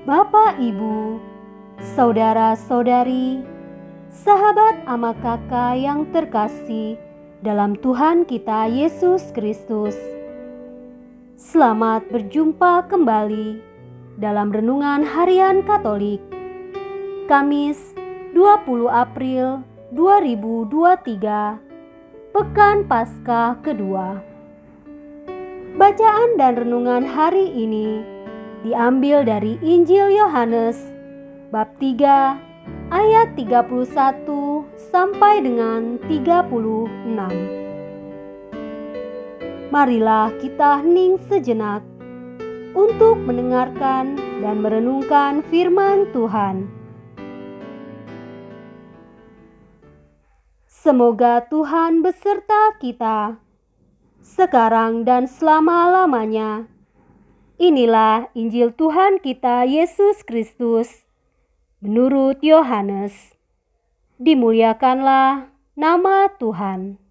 Bapak, Ibu, saudara-saudari, sahabat ama kakak yang terkasih dalam Tuhan kita Yesus Kristus. Selamat berjumpa kembali dalam Renungan Harian Katolik, Kamis 20 April 2023, Pekan Paskah kedua. Bacaan dan renungan hari ini diambil dari Injil Yohanes bab 3 ayat 31 sampai dengan 36. Marilah kita hening sejenak untuk mendengarkan dan merenungkan firman Tuhan. Semoga Tuhan beserta kita sekarang dan selama-lamanya. Inilah Injil Tuhan kita Yesus Kristus menurut Yohanes. Dimuliakanlah nama Tuhan.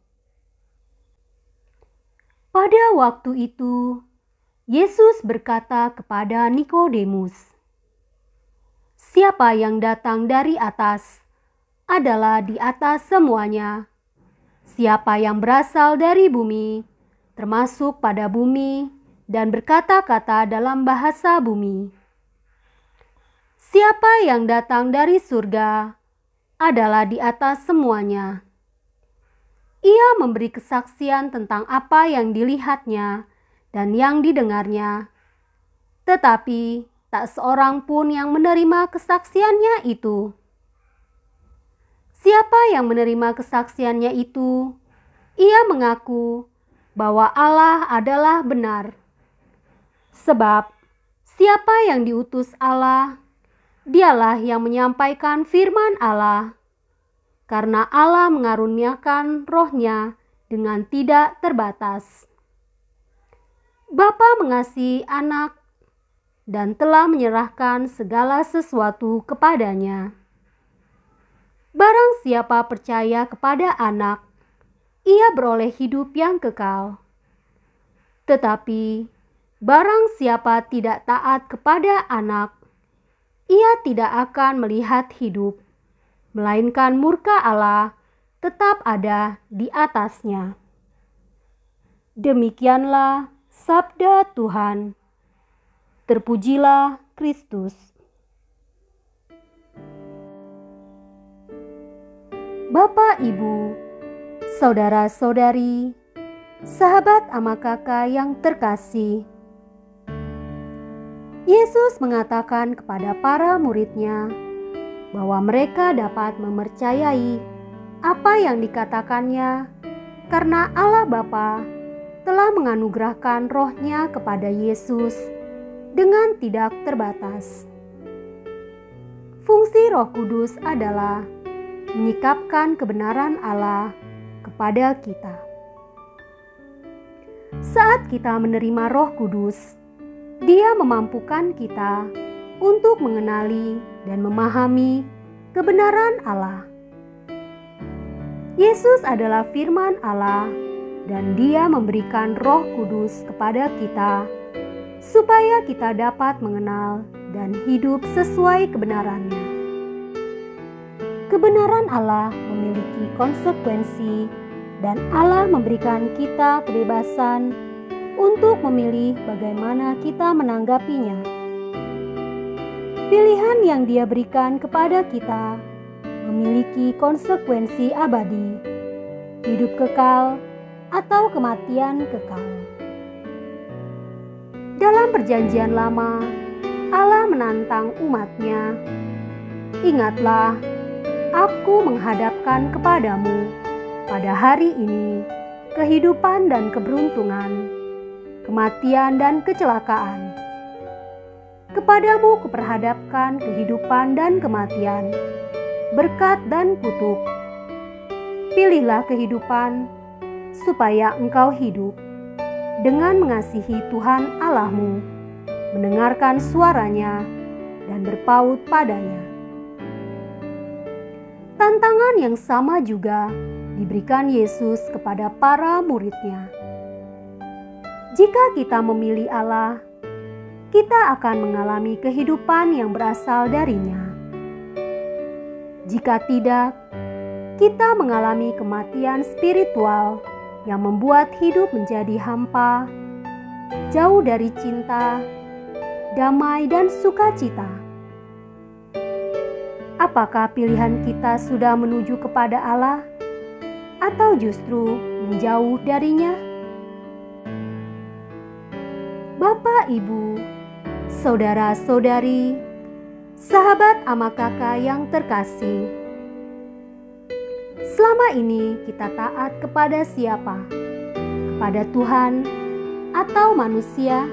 Pada waktu itu, Yesus berkata kepada Nikodemus, "Siapa yang datang dari atas adalah di atas semuanya. Siapa yang berasal dari bumi, termasuk pada bumi, dan berkata-kata dalam bahasa bumi. Siapa yang datang dari surga adalah di atas semuanya. Ia memberi kesaksian tentang apa yang dilihatnya dan yang didengarnya, tetapi tak seorang pun yang menerima kesaksiannya itu. Siapa yang menerima kesaksiannya itu, ia mengaku bahwa Allah adalah benar. Sebab siapa yang diutus Allah, dialah yang menyampaikan firman Allah, karena Allah mengaruniakan Roh-Nya dengan tidak terbatas. Bapa mengasihi Anak dan telah menyerahkan segala sesuatu kepadanya. Barang siapa percaya kepada Anak, ia beroleh hidup yang kekal. Tetapi barang siapa tidak taat kepada Anak, ia tidak akan melihat hidup, melainkan murka Allah tetap ada di atasnya." Demikianlah sabda Tuhan. Terpujilah Kristus. Bapak, Ibu, saudara-saudari, sahabat ama kakak yang terkasih, Yesus mengatakan kepada para murid-Nya bahwa mereka dapat mempercayai apa yang dikatakannya karena Allah Bapa telah menganugerahkan Roh-Nya kepada Yesus dengan tidak terbatas. Fungsi Roh Kudus adalah menyikapkan kebenaran Allah kepada kita. Saat kita menerima Roh Kudus, Dia memampukan kita untuk mengenali dan memahami kebenaran Allah. Yesus adalah firman Allah dan Dia memberikan Roh Kudus kepada kita supaya kita dapat mengenal dan hidup sesuai kebenarannya. Kebenaran Allah memiliki konsekuensi dan Allah memberikan kita kebebasan untuk memilih bagaimana kita menanggapinya. Pilihan yang Dia berikan kepada kita memiliki konsekuensi abadi, hidup kekal atau kematian kekal. Dalam Perjanjian Lama, Allah menantang umat-Nya, "Ingatlah, Aku menghadapkan kepadamu pada hari ini kehidupan dan keberuntungan, kematian dan kecelakaan. Kepadamu kuperhadapkan kehidupan dan kematian, berkat dan kutuk. Pilihlah kehidupan supaya engkau hidup dengan mengasihi Tuhan Allahmu, mendengarkan suaranya dan berpaut padanya." Tantangan yang sama juga diberikan Yesus kepada para murid-Nya. Jika kita memilih Allah, kita akan mengalami kehidupan yang berasal darinya. Jika tidak, kita mengalami kematian spiritual yang membuat hidup menjadi hampa, jauh dari cinta, damai, dan sukacita. Apakah pilihan kita sudah menuju kepada Allah atau justru menjauh darinya? Bapak, Ibu, saudara-saudari, sahabat ama kakak yang terkasih, selama ini kita taat kepada siapa? Kepada Tuhan atau manusia?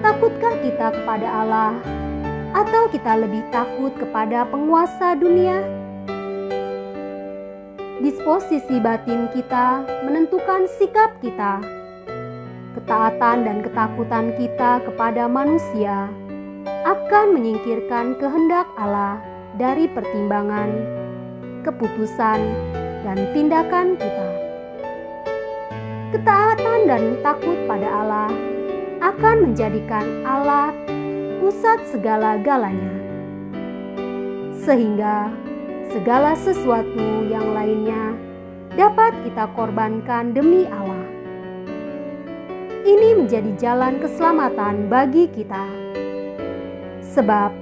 Takutkah kita kepada Allah atau kita lebih takut kepada penguasa dunia? Disposisi batin kita menentukan sikap kita. Ketaatan dan ketakutan kita kepada manusia akan menyingkirkan kehendak Allah dari pertimbangan, keputusan, dan tindakan kita. Ketaatan dan takut pada Allah akan menjadikan Allah pusat segala-galanya, sehingga segala sesuatu yang lainnya dapat kita korbankan demi Allah. Ini menjadi jalan keselamatan bagi kita, sebab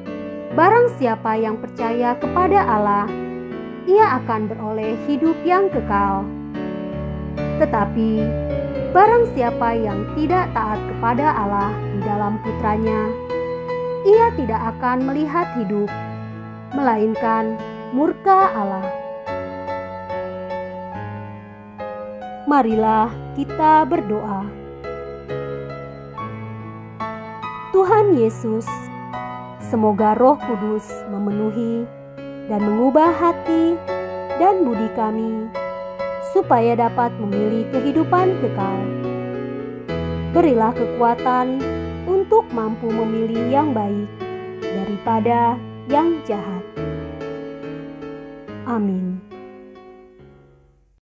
barang siapa yang percaya kepada Allah, ia akan beroleh hidup yang kekal. Tetapi barang siapa yang tidak taat kepada Allah di dalam Putranya, ia tidak akan melihat hidup, melainkan murka Allah. Marilah kita berdoa. Tuhan Yesus, semoga Roh Kudus memenuhi dan mengubah hati dan budi kami, supaya dapat memilih kehidupan kekal. Berilah kekuatan untuk mampu memilih yang baik daripada yang jahat. Amin.